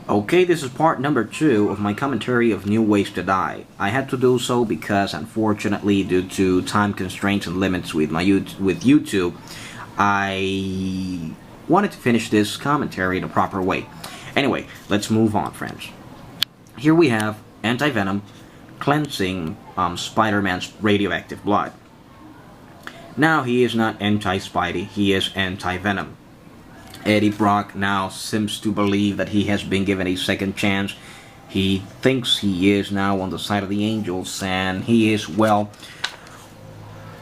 Okay, this is part number 2 of my commentary of New Ways to Die. I had to do so because, unfortunately, due to time constraints and limits with YouTube, I wanted to finish this commentary in a proper way. Anyway, let's move on, friends. Here we have Anti-Venom cleansing Spider-Man's radioactive blood. Now he is not anti-Spidey, he is anti-Venom. Eddie Brock now seems to believe that he has been given a second chance. He thinks he is now on the side of the angels, and he is, well,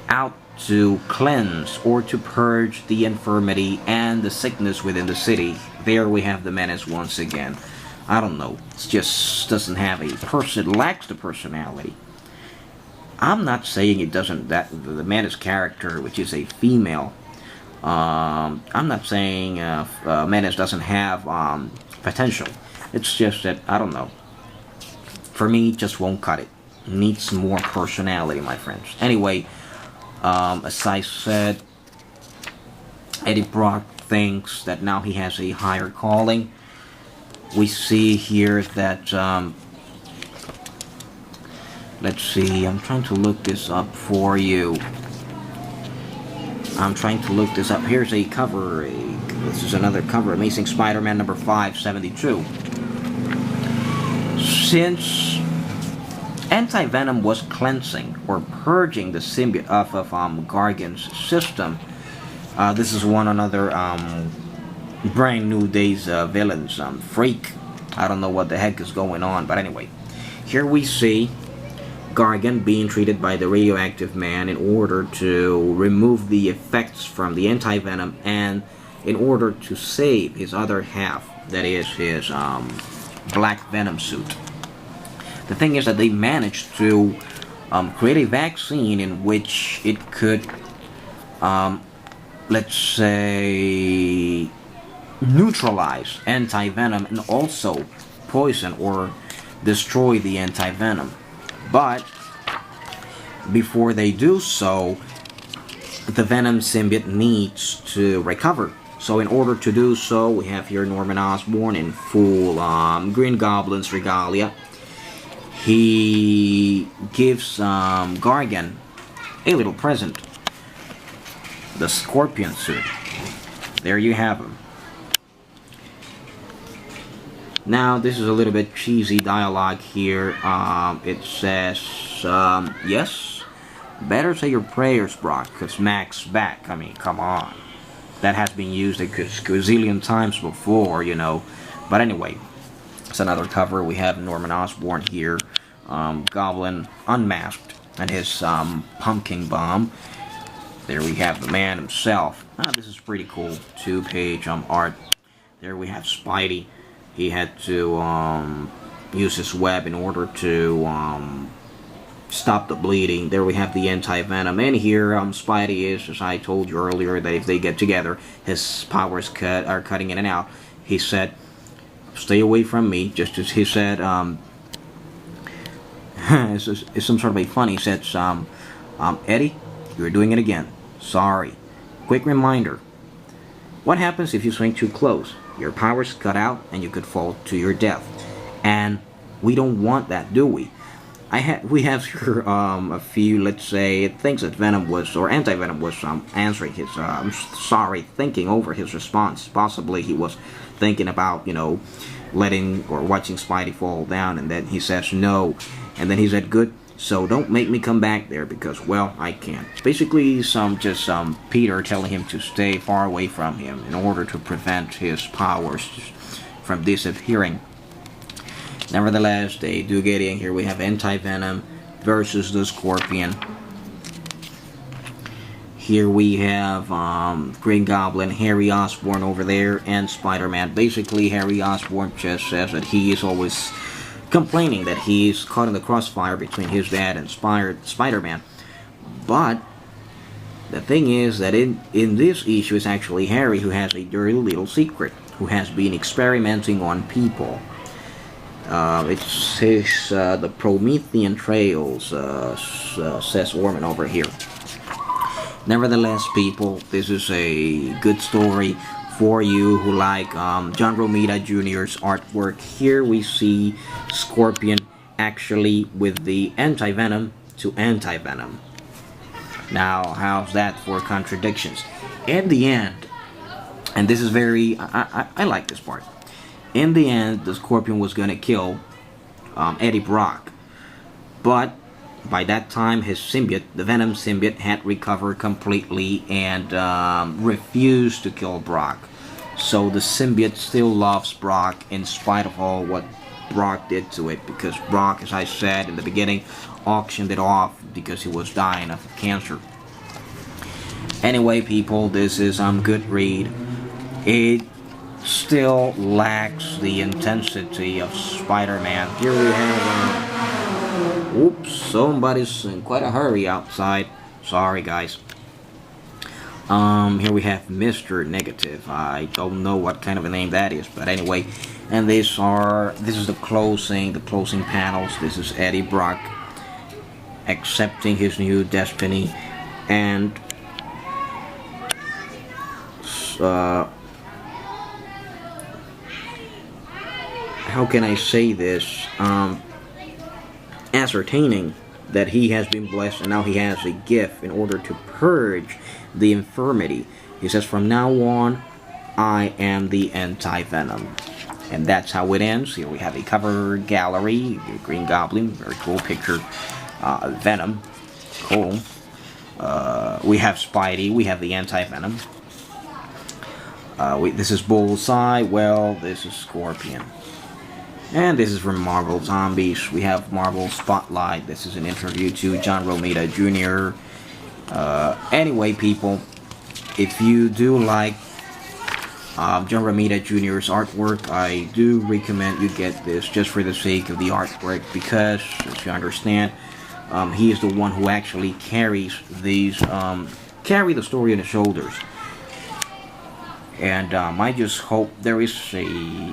out to cleanse or to purge the infirmity and the sickness within the city. There we have the menace once again. I don't know, it just doesn't have a person, lacks the personality. I'm not saying it doesn't, that the menace character, which is a female, I'm not saying Menace doesn't have potential. It's just that, I don't know. For me, it just won't cut it. Needs more personality, my friends. Anyway, as I said, Eddie Brock thinks that now he has a higher calling. We see here that, let's see, I'm trying to look this up for you. Here's a cover. This is another cover. Amazing Spider-Man number 572. Since Anti-Venom was cleansing or purging the symbiote off of Gargan's system, this is one another brand new day's villains. Freak. I don't know what the heck is going on, but anyway, here we see Gargan being treated by the radioactive man in order to remove the effects from the anti-venom and in order to save his other half, that is his black venom suit. The thing is that they managed to create a vaccine in which it could, let's say, neutralize anti-venom and also poison or destroy the anti-venom. But before they do so, the Venom symbiote needs to recover. So in order to do so, we have here Norman Osborn in full Green Goblin's regalia. He gives Gargan a little present. The Scorpion suit. There you have him. Now, this is a little bit cheesy dialogue here. It says, yes, better say your prayers, Brock, because Mac's back. I mean, come on. That has been used a gazillion times before, you know. But anyway, it's another cover. We have Norman Osborn here, Goblin unmasked, and his pumpkin bomb. There we have the man himself. This is pretty cool. 2-page art. There we have Spidey. He had to use his web in order to stop the bleeding. There we have the anti-venom. And here Spidey is, as I told you earlier, that if they get together, his powers are cutting in and out. He said, stay away from me, just as he said, it's some sort of a fun. He said, Eddie, you're doing it again. Sorry. Quick reminder. What happens if you swing too close? Your powers cut out and you could fall to your death. And we don't want that, do we? We have here a few, let's say, things that Venom was, or Anti-Venom was answering his, thinking over his response. Possibly he was thinking about, you know, letting or watching Spidey fall down, and then he says no. And then he said, good, so don't make me come back there because, well, I can't. Basically, Peter telling him to stay far away from him in order to prevent his powers from disappearing. Nevertheless, they do get in. Here we have Anti-Venom versus the Scorpion. Here we have Green Goblin, Harry Osborn over there, and Spider-Man. Basically, Harry Osborn just says that he is always complaining that he's caught in the crossfire between his dad and Spider-Man. But the thing is that in this issue, it's actually Harry who has a dirty little secret, who has been experimenting on people. It's his, the Promethean Trails, says Orman over here. Nevertheless, people, this is a good story For you who like John Romita Jr.'s artwork, here we see Scorpion actually with the anti-venom to anti-venom. Now, how's that for contradictions? In the end, and this is very, I like this part. In the end, the Scorpion was gonna kill Eddie Brock, but by that time his symbiote, the Venom symbiote, had recovered completely and refused to kill Brock. So the symbiote still loves Brock in spite of all what Brock did to it, because Brock, as I said in the beginning, auctioned it off because he was dying of cancer. Anyway, people, this is good read. It still lacks the intensity of Spider-Man. Here we have oops, somebody's in quite a hurry outside. Sorry, guys. Here we have Mr. Negative. I don't know what kind of a name that is, but anyway. And this is the closing panels. This is Eddie Brock accepting his new destiny, and how can I say this? Ascertaining that he has been blessed and now he has a gift in order to purge the infirmity. He says, from now on, I am the anti-venom. And that's how it ends. Here we have a cover gallery, Green Goblin, very cool picture. Venom, cool. We have Spidey, we have the anti-venom. This is Bullseye, well, this is Scorpion. And this is from Marvel Zombies. We have Marvel Spotlight. This is an interview to John Romita Jr. Anyway, people, if you do like John Romita Jr.'s artwork, I do recommend you get this just for the sake of the artwork, because, as you understand, he is the one who actually carries these, carry the story on his shoulders. And I just hope there is a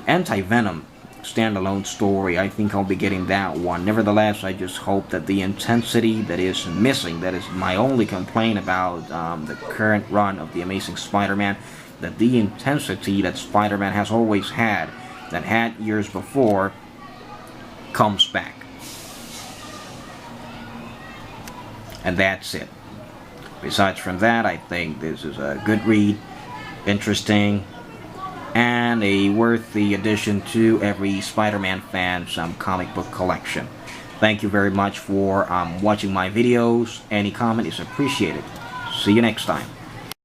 anti-venom standalone story. I think I'll be getting that one. Nevertheless, I just hope that the intensity that is missing, that is my only complaint about the current run of The Amazing Spider-Man, that the intensity that Spider-Man has always had, that had years before, comes back. And that's it. Besides from that, I think this is a good read, interesting, and a worthy addition to every Spider-Man fan's comic book collection. Thank you very much for watching my videos. Any comment is appreciated. See you next time.